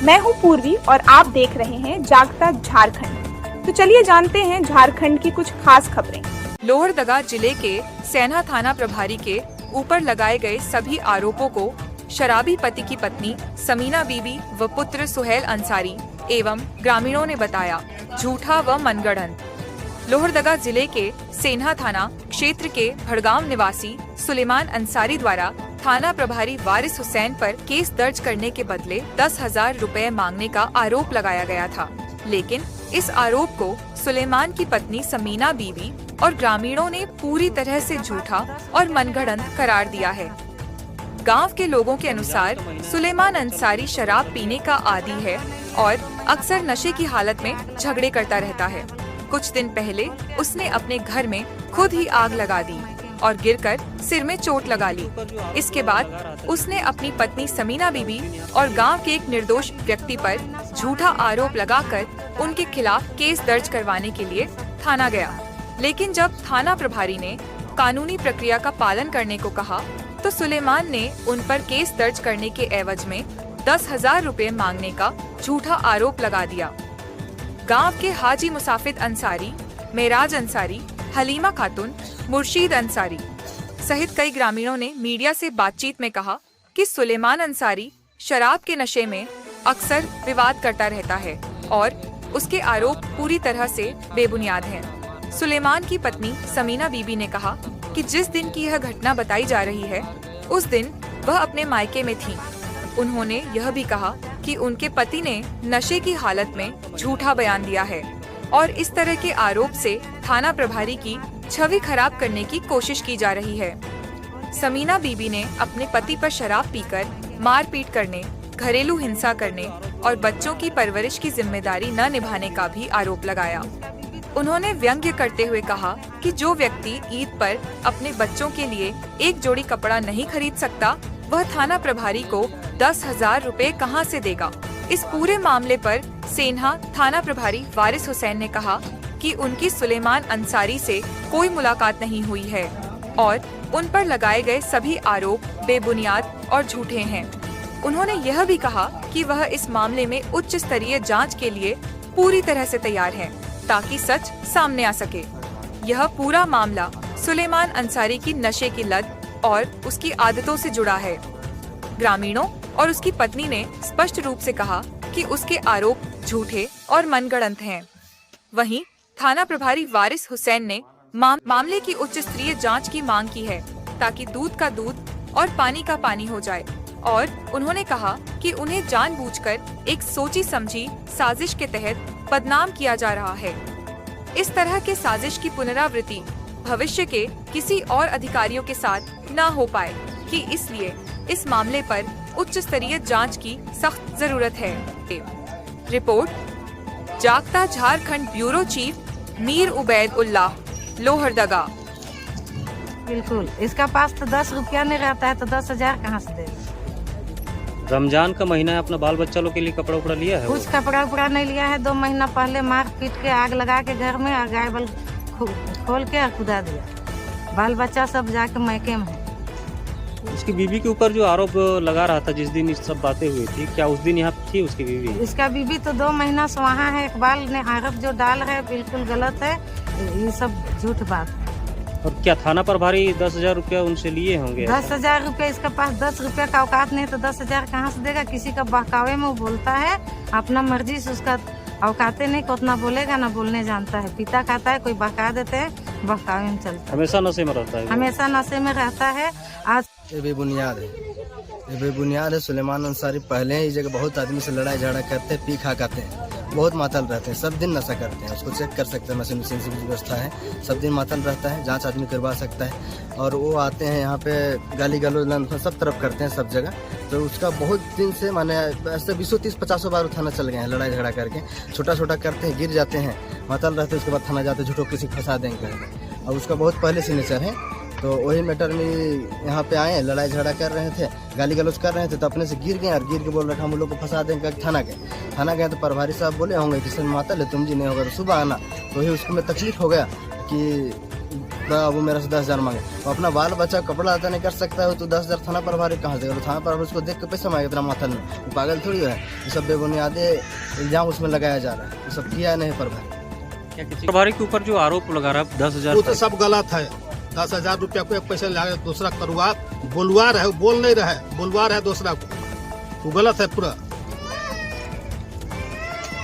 मैं हूं पूर्वी और आप देख रहे हैं जागता झारखंड। तो चलिए जानते हैं झारखंड की कुछ खास खबरें। लोहरदगा जिले के सैना थाना प्रभारी के ऊपर लगाए गए सभी आरोपों को शराबी पति की पत्नी समीना बीबी व पुत्र सुहेल अंसारी एवं ग्रामीणों ने बताया झूठा व मनगढ़ंत। लोहरदगा जिले के सेन्हा थाना क्षेत्र के भड़गांव निवासी सुलेमान अंसारी द्वारा थाना प्रभारी वारिस हुसैन पर केस दर्ज करने के बदले 10,000 रुपए मांगने का आरोप लगाया गया था, लेकिन इस आरोप को सुलेमान की पत्नी समीना बीबी और ग्रामीणों ने पूरी तरह से झूठा और मनगढ़ंत करार दिया है। गांव के लोगों के अनुसार सुलेमान अंसारी शराब पीने का आदी है और अक्सर नशे की हालत में झगड़े करता रहता है। कुछ दिन पहले उसने अपने घर में खुद ही आग लगा दी और गिरकर सिर में चोट लगा ली। इसके बाद उसने अपनी पत्नी समीना बीबी और गांव के एक निर्दोष व्यक्ति पर झूठा आरोप लगाकर उनके खिलाफ केस दर्ज करवाने के लिए थाना गया, लेकिन जब थाना प्रभारी ने कानूनी प्रक्रिया का पालन करने को कहा तो सुलेमान ने उन पर केस दर्ज करने के एवज में 10,000 रुपए मांगने का झूठा आरोप लगा दिया। गांव के हाजी मुसाफिद अंसारी, मेराज अंसारी, हलीमा खातून, मुर्शीद अंसारी सहित कई ग्रामीणों ने मीडिया से बातचीत में कहा कि सुलेमान अंसारी शराब के नशे में अक्सर विवाद करता रहता है और उसके आरोप पूरी तरह से बेबुनियाद हैं। सुलेमान की पत्नी समीना बीबी ने कहा कि जिस दिन की यह घटना बताई जा रही है उस दिन वह अपने मायके में थी। उन्होंने यह भी कहा कि उनके पति ने नशे की हालत में झूठा बयान दिया है और इस तरह के आरोप से थाना प्रभारी की छवि खराब करने की कोशिश की जा रही है। समीना बीबी ने अपने पति पर शराब पीकर मारपीट करने, घरेलू हिंसा करने और बच्चों की परवरिश की जिम्मेदारी न निभाने का भी आरोप लगाया। उन्होंने व्यंग्य करते हुए कहा कि जो व्यक्ति ईद पर अपने बच्चों के लिए एक जोड़ी कपड़ा नहीं खरीद सकता वह थाना प्रभारी को 10,000 रुपए कहां से देगा। इस पूरे मामले पर सेन्हा थाना प्रभारी वारिस हुसैन ने कहा कि उनकी सुलेमान अंसारी से कोई मुलाकात नहीं हुई है और उन पर लगाए गए सभी आरोप बेबुनियाद और झूठे हैं। उन्होंने यह भी कहा कि वह इस मामले में उच्च स्तरीय जांच के लिए पूरी तरह से तैयार हैं, ताकि सच सामने आ सके। यह पूरा मामला सुलेमान अंसारी की नशे की लत और उसकी आदतों से जुड़ा है। ग्रामीणों और उसकी पत्नी ने स्पष्ट रूप से कहा कि उसके आरोप झूठे और मनगढ़ंत हैं। वहीं थाना प्रभारी वारिस हुसैन ने मामले की उच्च स्तरीय जांच की मांग की है, ताकि दूध का दूध और पानी का पानी हो जाए। और उन्होंने कहा कि उन्हें जानबूझकर एक सोची समझी साजिश के तहत बदनाम किया जा रहा है। इस तरह के साजिश की पुनरावृत्ति भविष्य के किसी और अधिकारियों के साथ न हो पाए कि इसलिए इस मामले पर उच्च स्तरीय जांच की सख्त जरूरत है। रिपोर्ट जागता झारखंड ब्यूरो चीफ मीर उबैद उल्लाह, लोहरदगा। बिल्कुल, इसका पास तो 10 रुपया नहीं रहता है तो 10,000 कहाँ से दे। रमजान का महीना है, अपना बाल बच्चा लोग के लिए कपड़ा उपड़ा लिया है? कुछ कपड़ा उपड़ा नहीं लिया है। 2 महीना पहले मार पीट के आग लगा के घर में और गाय बल खोल के और कुदा दिया। बाल बच्चा सब जाके मैके में। उसकी बीबी के ऊपर जो आरोप लगा रहा था जिस दिन इस सब बातें हुई थी, क्या उस दिन यहाँ थी उसकी बीबी? इसका बीबी तो 2 महीना से वहाँ है। इकबाल ने आरोप जो डाल है बिल्कुल गलत है, ये सब झूठ बात। और क्या थाना प्रभारी 10,000 रुपया उनसे लिए होंगे? 10,000 रुपया, इसके पास 10 रुपया का औकात नहीं तो 10,000 कहाँ से देगा। किसी का बहकावे में वो बोलता है, अपना मर्जी से। उसका औकाते नहीं को उतना बोलेगा ना बोलने जानता है। पीता खाता है, कोई बहका देते हैं, बहकावे में चलता है। हमेशा नशे में रहता है? हमेशा नशे में रहता है। आज ये बेबुनियाद है, ये बेबुनियाद है। सुलेमान अंसारी पहले ही जगह बहुत आदमी से लड़ाई झगड़ा करते हैं, पी खा खाते हैं, बहुत मातल रहते हैं, सब दिन नशा करते हैं। उसको चेक कर सकते हैं, मशीन से व्यवस्था है, सब दिन मातल रहता है, जांच आदमी करवा सकता है। और वो आते हैं यहाँ पे गाली गलौज सब तरफ करते हैं, सब जगह। तो उसका बहुत दिन से माने ऐसे 20-30-50 बार थाना चल गए हैं लड़ाई झगड़ा करके। छोटा छोटा करते हैं, गिर जाते हैं, मातल रहते हैं, उसके बाद थाना जाते हैं, झूठो किसी फंसा देंगे। और उसका बहुत पहले से नेचर है। तो वही मैटर में यहाँ पे आए, लड़ाई झगड़ा कर रहे थे, गाली गलौज कर रहे थे, तो अपने से गिर गए और गिर के बोल रहे हम लोग को फंसा देंगे। थाना गए तो प्रभारी साहब बोले होंगे कि सर मातल है, तुम जी नहीं होगा तो सुबह आना। तो वही उसको में तकलीफ हो गया कि वो मेरे से 10,000 मांगे। तो अपना बाल बच्चा कपड़ा आता नहीं कर सकता है तो 10,000 थाना प्रभारी कहाँ से देगा? थाना प्रभारी उसको देख के पैसा मांगे इतना माथल में, वो पागल थोड़ी है। ये सब बेबुनियादी इल्जाम उसमें लगाया जा रहा है, ये सब किया नहीं प्रभारी। प्रभारी के ऊपर जो आरोप लगा रहा है 10,000, वो तो सब गलत है। 10,000 रुपया को एक पैसा लगा दूसरा करुआ बोलवा रहा है, बोल नहीं रहा है, बोलवा रहा है दूसरा को, वो गलत है पूरा।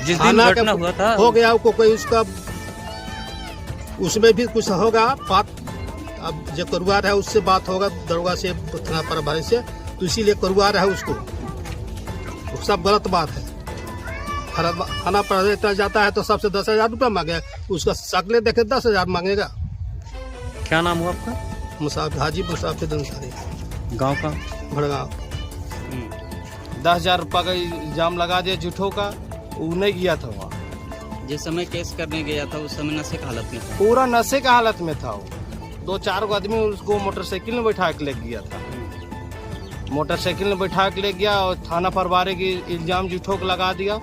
जिस दिन घटना हुआ था हो गया को कोई उसका उसमें भी कुछ होगा बात। अब जो करवा रहा है उससे बात होगा दरोगा से, थाना प्रभारी से, तो इसीलिए करवा रहा है उसको। वो सब गलत बात है। थाना प्रभारी जाता है तो सबसे 10,000 रुपया मांगे, उसका शक्लें देखे 10,000 मांगेगा। क्या नाम हुआ आपका? मुसाफिर हाजी मुसाफिर अंसारी, गांव का भड़गांव। 10,000 रुपये का इल्जाम लगा दिया झूठों का, वो नहीं गया था वहाँ। जिस समय केस करने गया था उस समय नशे की हालत में था, पूरा नशे का हालत में था वो। 2-4 आदमी उसको मोटरसाइकिल में बैठा के ले गया था, मोटरसाइकिल में बैठा के ले गया और थाना प्रभारी की इल्जाम झूठों का लगा दिया,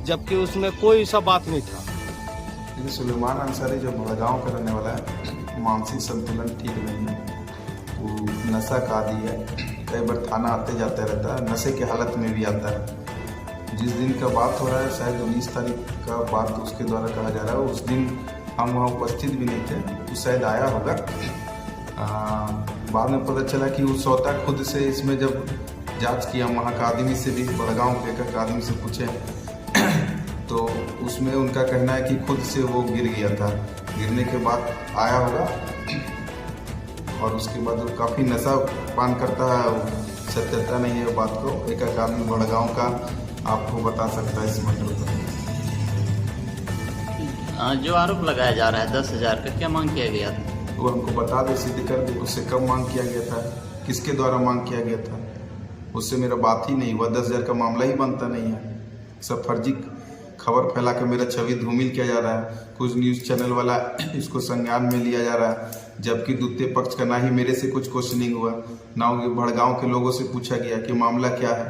जबकि उसमें कोई सा बात नहीं था। सुलेमान अंसारी जो भड़गांव का रहने वाला है, मानसिक संतुलन ठीक नहीं है, वो नशा का आदी है। कई बार थाना आते जाते रहता है, नशे की हालत में भी आता है। जिस दिन का बात हो रहा है शायद 19 तारीख का बात उसके द्वारा कहा जा रहा है, उस दिन हम वहाँ उपस्थित भी नहीं थे, वो शायद आया होगा। बाद में पता चला कि वो स्वतः खुद से इसमें जब जांच किया, वहाँ का आदमी से भी, भड़गांव के एक आदमी से पूछे तो उसमें उनका कहना है कि खुद से वो गिर गया था। गिरने के बाद आया होगा और उसके बाद वो काफ़ी नशा पान करता है, सत्यता नहीं है बात को। एक आदमी भड़गांव का आपको बता सकता है इस मैटर पर। जो आरोप लगाया जा रहा है 10,000 का, क्या मांग किया गया था? वो हमको बता दे, सिद्ध कर दे, उससे कब मांग किया गया था, किसके द्वारा मांग किया गया था। उससे मेरा बात ही नहीं हुआ, 10,000 का मामला ही बनता नहीं है। सब फर्जी खबर फैला के मेरा छवि धूमिल किया जा रहा है। कुछ न्यूज़ चैनल वाला इसको संज्ञान में लिया जा रहा है, जबकि द्वितीय पक्ष का ना ही मेरे से कुछ क्वेश्चनिंग हुआ, ना भड़गांव के लोगों से पूछा गया कि मामला क्या है।